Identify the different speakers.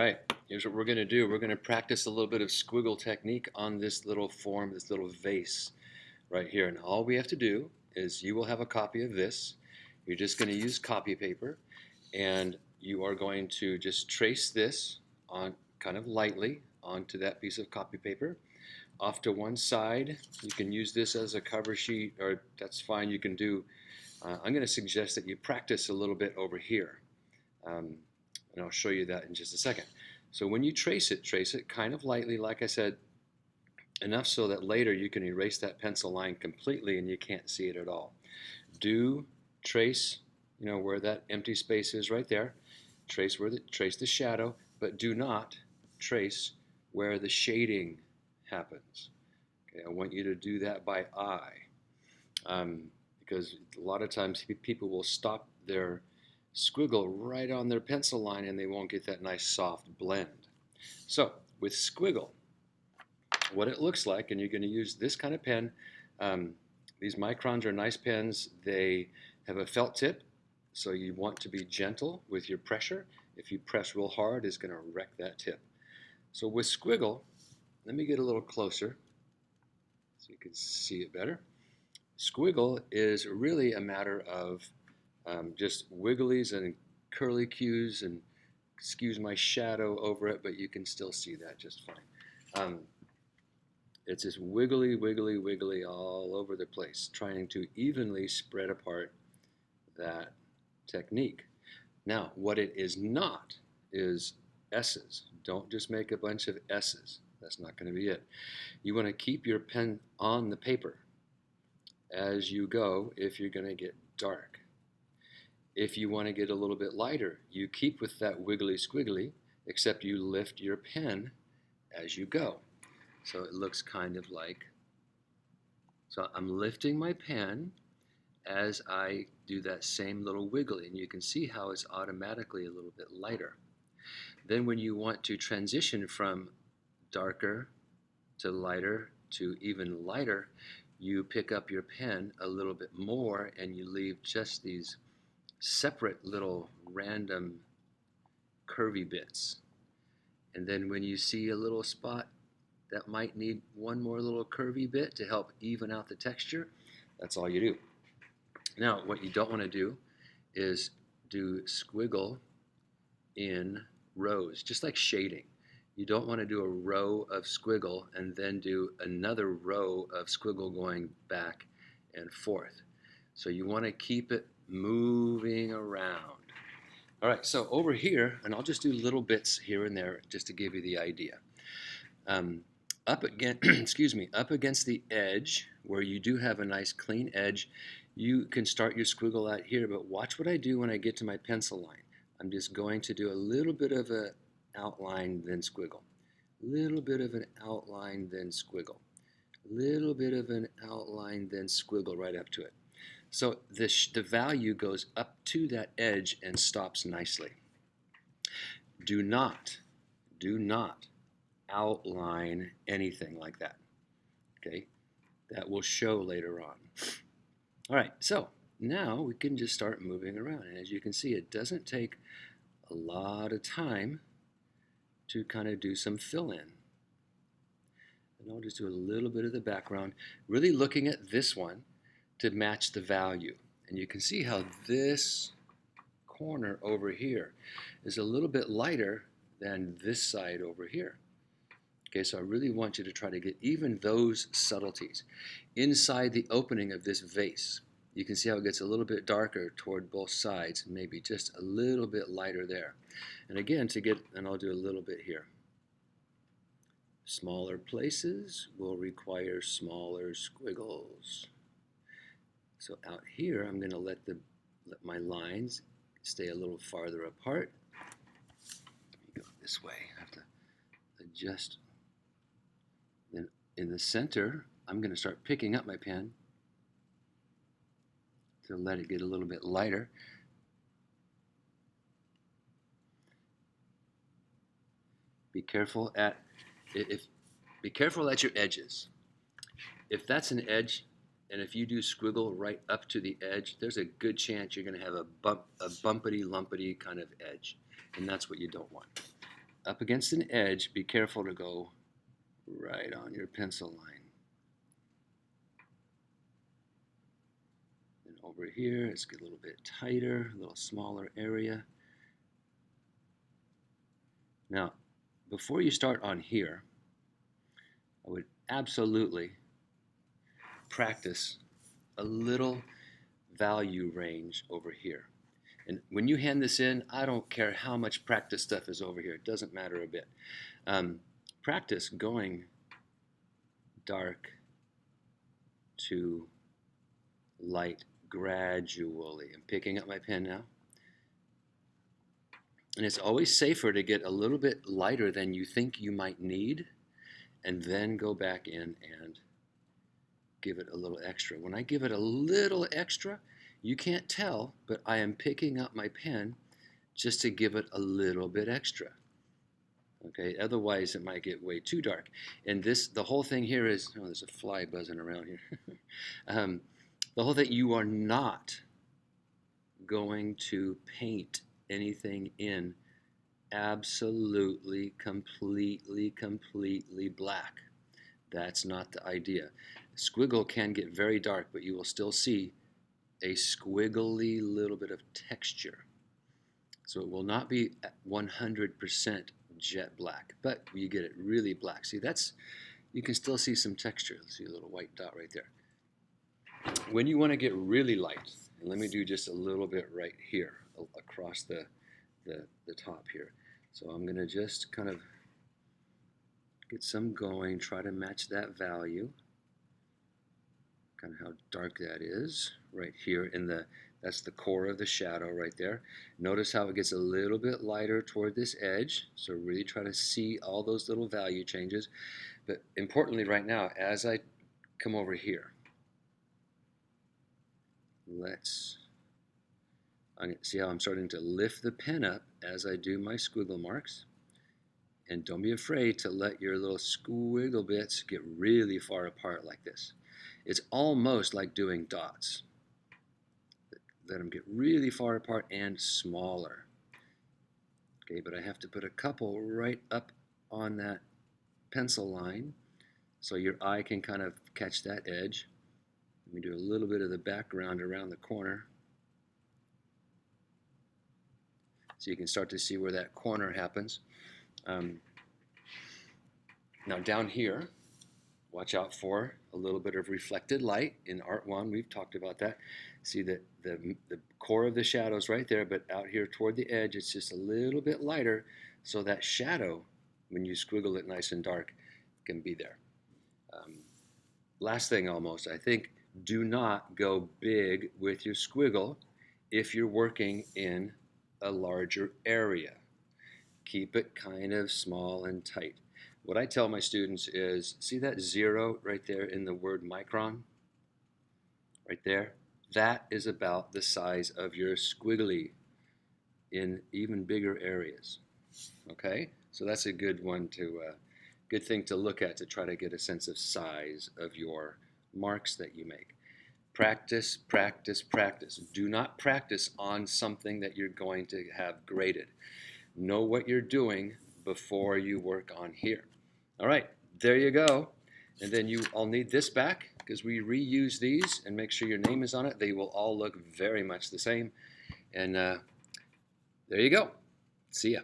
Speaker 1: All right, here's what we're going to do. We're going to practice a little bit of squiggle technique on this little form, this little vase right here. And all we have to do is you will have a copy of this. You're just going to use copy paper, and you are going to just trace this on kind of lightly onto that piece of copy paper. Off to one side, you can use this as a cover sheet, or that's fine. You can do, I'm going to suggest that you practice a little bit over here. And I'll show you that in just a second. So when you trace it kind of lightly, like I said, enough so that later you can erase that pencil line completely and you can't see it at all. Do trace, where that empty space is right there. Trace the shadow, but do not trace where the shading happens. Okay, I want you to do that by eye, because a lot of times people will stop their squiggle right on their pencil line and they won't get that nice soft blend. So with squiggle, what it looks like, and you're going to use this kind of pen. These Microns are nice pens. They have a felt tip, so you want to be gentle with your pressure. If you press real hard, it's going to wreck that tip. So with squiggle, let me get a little closer so you can see it better. Squiggle is really a matter of just wigglies and curly cues, and excuse my shadow over it, but you can still see that just fine. It's just wiggly, wiggly, wiggly all over the place, trying to evenly spread apart that technique. Now, what it is not is S's. Don't just make a bunch of S's. That's not going to be it. You want to keep your pen on the paper as you go if you're going to get dark. If you want to get a little bit lighter, you keep with that wiggly squiggly, except you lift your pen as you go. So it looks kind of like, so I'm lifting my pen as I do that same little wiggly, and you can see how it's automatically a little bit lighter. Then when you want to transition from darker to lighter to even lighter, you pick up your pen a little bit more and you leave just these separate little random curvy bits. And then when you see a little spot that might need one more little curvy bit to help even out the texture, that's all you do. Now, what you don't want to do is do squiggle in rows, just like shading. You don't want to do a row of squiggle and then do another row of squiggle going back and forth. So you want to keep it moving around. All right, so over here, and I'll just do little bits here and there just to give you the idea. Up against the edge, where you do have a nice clean edge, you can start your squiggle out here, but watch what I do when I get to my pencil line. I'm just going to do a little bit of an outline, then squiggle. Little bit of an outline, then squiggle. Little bit of an outline, then squiggle right up to it. So the value goes up to that edge and stops nicely. Do not outline anything like that. Okay? That will show later on. All right, so now we can just start moving around. And as you can see, it doesn't take a lot of time to kind of do some fill-in. And I'll just do a little bit of the background, really looking at this one to match the value. And you can see how this corner over here is a little bit lighter than this side over here. Okay, so I really want you to try to get even those subtleties. Inside the opening of this vase, you can see how it gets a little bit darker toward both sides, maybe just a little bit lighter there. And again, and I'll do a little bit here. Smaller places will require smaller squiggles. So out here, I'm going to let my lines stay a little farther apart. Let me go this way. I have to adjust. Then in the center, I'm going to start picking up my pen to let it get a little bit lighter. Be careful at your edges. If that's an edge, and if you do squiggle right up to the edge, there's a good chance you're going to have a bumpity, lumpity kind of edge, and that's what you don't want. up against an edge, be careful to go right on your pencil line. And over here, let's get a little bit tighter, a little smaller area. Now, before you start on here, I would absolutely practice a little value range over here. And when you hand this in, I don't care how much practice stuff is over here. It doesn't matter a bit. Practice going dark to light gradually. I'm picking up my pen now. And it's always safer to get a little bit lighter than you think you might need and then go back in and give it a little extra. When I give it a little extra, you can't tell, but I am picking up my pen just to give it a little bit extra. Okay, otherwise it might get way too dark. And the whole thing here is, oh, there's a fly buzzing around here. The whole thing, you are not going to paint anything in absolutely, completely black. That's not the idea. Squiggle can get very dark, but you will still see a squiggly little bit of texture. So it will not be 100% jet black, but you get it really black. See, you can still see some texture. See a little white dot right there. When you want to get really light, and let me do just a little bit right here across the top here. So I'm going to just kind of get some going, try to match that value. Kind of how dark that is right here that's the core of the shadow right there. Notice how it gets a little bit lighter toward this edge. So really try to see all those little value changes. But importantly right now, as I come over here, see how I'm starting to lift the pen up as I do my squiggle marks. And don't be afraid to let your little squiggle bits get really far apart like this. It's almost like doing dots. Let them get really far apart and smaller. Okay, but I have to put a couple right up on that pencil line so your eye can kind of catch that edge. Let me do a little bit of the background around the corner so you can start to see where that corner happens. Now down here, watch out for a little bit of reflected light. In Art 1, we've talked about that. See that the core of the shadow's right there, but out here toward the edge, it's just a little bit lighter, so that shadow, when you squiggle it nice and dark, can be there. Last thing almost, I think, do not go big with your squiggle if you're working in a larger area. Keep it kind of small and tight. What I tell my students is, see that 0 right there in the word micron? Right there? That is about the size of your squiggly in even bigger areas. Okay? So that's a good one good thing to look at to try to get a sense of size of your marks that you make. Practice, practice, practice. Do not practice on something that you're going to have graded. Know what you're doing before you work on here. All right, there you go. And then I'll need this back because we reuse these, and make sure your name is on it. They will all look very much the same. And there you go. See ya.